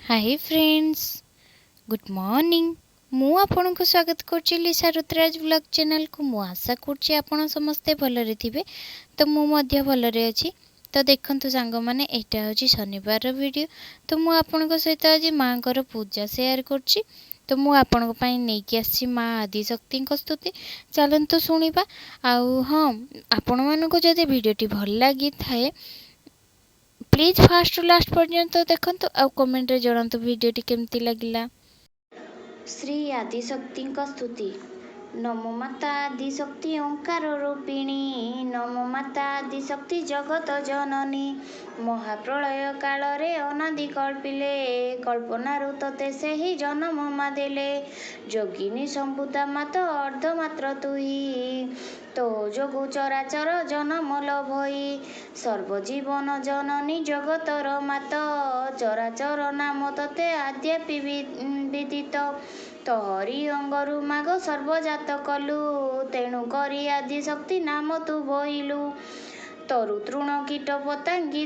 Hi friends, good morning. मु आपन को स्वागत करछि लिसा ऋतुराज व्लॉग चैनल को। मु आशा करछि आपन समस्ते भलरे थिबे। तो मु मध्य भलरे अछि। तो देखंतु सांग माने एटा होछि शनिवार रो वीडियो। तो मु आपन को सहित आज मां कर पूजा शेयर करछि। तो मु आपन को पई नै कि आछि मां आदि शक्ति को स्तुति। चलंतु सुनिबा। आउ हां, आपन मन को जदि वीडियोटी भल लागि थाए प्लीज फास्ट टू लास्ट पर्यंत देखंतु आ कमेंट रे जणांतु वीडियोटी केमती लागिला। श्री आदिशक्ति स्तुति। नमो माता आदिशक्ति ओंकार रूपिणी। नमो माता आदिशक्ति जगत जननी। महाप्रलय काल रे अनादि कल्पिले कल्पनारु तते सेहि जन्म मा देले। जोगिनी संभूता मात अर्धमात्र तुही। तो जोगु चराचर जनम लभई। सर्वजीवन जननी जगतर मात। चराचर नाम तते आद्यापि विदित। तोहरी अंगरु माग सर्वजात कलु। तेणु करी आदिशक्ति नाम तू बोइलु। तरु तृण कीट पतंगी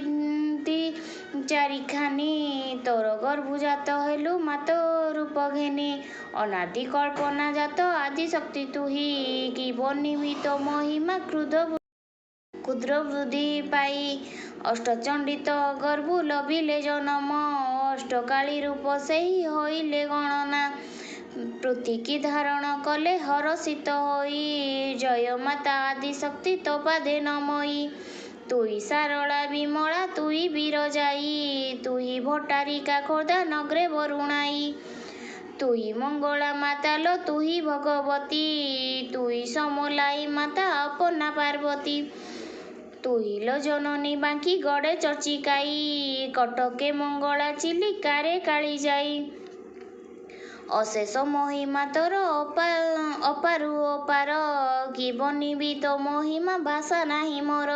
चारिखानी। तोर गर्भजात हेलु मात रूप घेनी। अनादि कल्पना जात आदिशक्ति तुही। कि बनिमित महिमा क्षुद्र वृद्धि पाई। अष्टचंडित गर्भु लभिले जनम। अष्टकाली रूप सेहि होइले गणना। पृथ्वी धारण कले हरषित होई। जय माता आदिशक्ति तो पादे नमई। तुई सारला विमला तुई बिरजाई। तुई भट्टारिका खोर्धा नगरे बरुणाई। तुई मंगला मातालो तुई भगवती। तुई समलाई माता अपना पार्वती। तुई लो जननी बांकी गड़े चर्चिकाई। कटके मंगला चिलिकारे काली जाई। अशेष महिमा तोर अपारु अपार। कि बनिबी तो महिमा भाषा नाही मोर।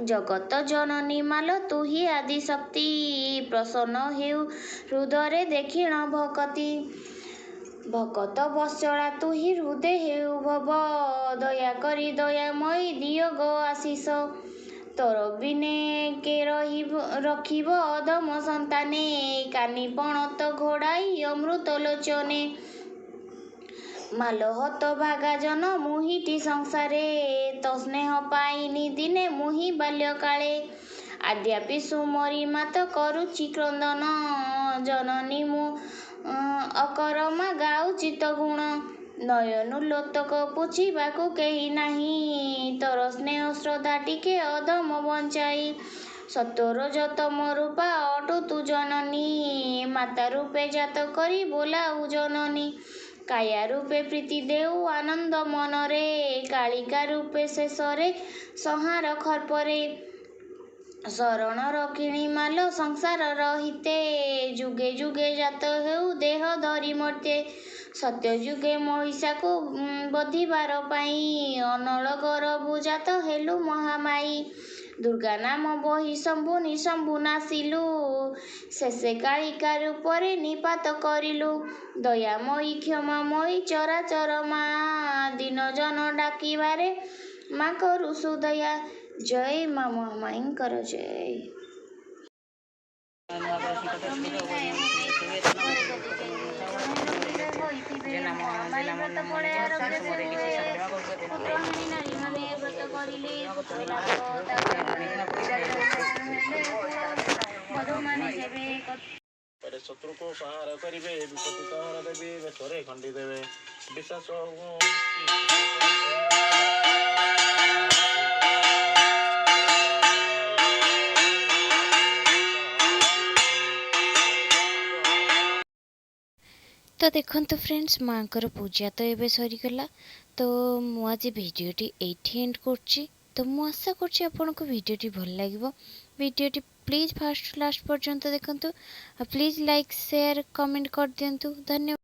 जगत जननी मालो तुही आदिशक्ति। प्रसन्न हेउ हृदय देखिण भकति। भकत बत्सला तुही हृदय हेउ भव। दया करी दयामयी दियो गो आशीष। तोर बिने के रखिब अधम संताने। कानी पणत घोड़ाई अमृत लोचने। मालो हत भागा जन मुहिटी संसारे। तो स्नेह पाइनी दिने मुहि बाल्य काले। आद्यापि सुमरी मात करुछि क्रंदन। जननी मु अकरमा गाउछि तो गुण। नयनु लोतक पुछिबाकु केही नाही। तोर स्नेह श्रद्धा टिके अधम बंचाई। सत्वर जतम रूपा अटु तु जननी। माता रूपे जात करी बोलाऊ जननी। काया रूपे प्रीति देऊ आनंद मनरे। कालिका रूपे शेषरे संहार खर्परे। शरण रखिणी मालो संसार रहिते। जुगे जुगे जात हेउ देह धरी मर्ते। सत्य जुगे महिषा को बधिबार पाई। अनल गरभु जात हेलु महामाई। दुर्गा नाम बही शंभु निशंभु नासिलु। शेषे कालिका रूपरे निपात करिलु। दयामयी क्षमामयी चराचर मा। दिन जन डाकिबारे मा करु सुदया। जय मा महामाईंकर जय। शत्रु को संहार करिवे। विपत्ति संहार देवी बेसरे खंडी देवे। विश्वास तो देखंतु फ्रेंड्स, मां कर पूजा तो एबे सरीगला। तो मु आज वीडियोटी एठी एंड करछि। तो मु आशा करछि आपन को वीडियोटी भल लागिवो। वीडियोटी प्लीज फास्ट लास्ट पर्यंत देखंतु। प्लीज लाइक शेयर कमेंट कर दियंतु। धन्यवाद।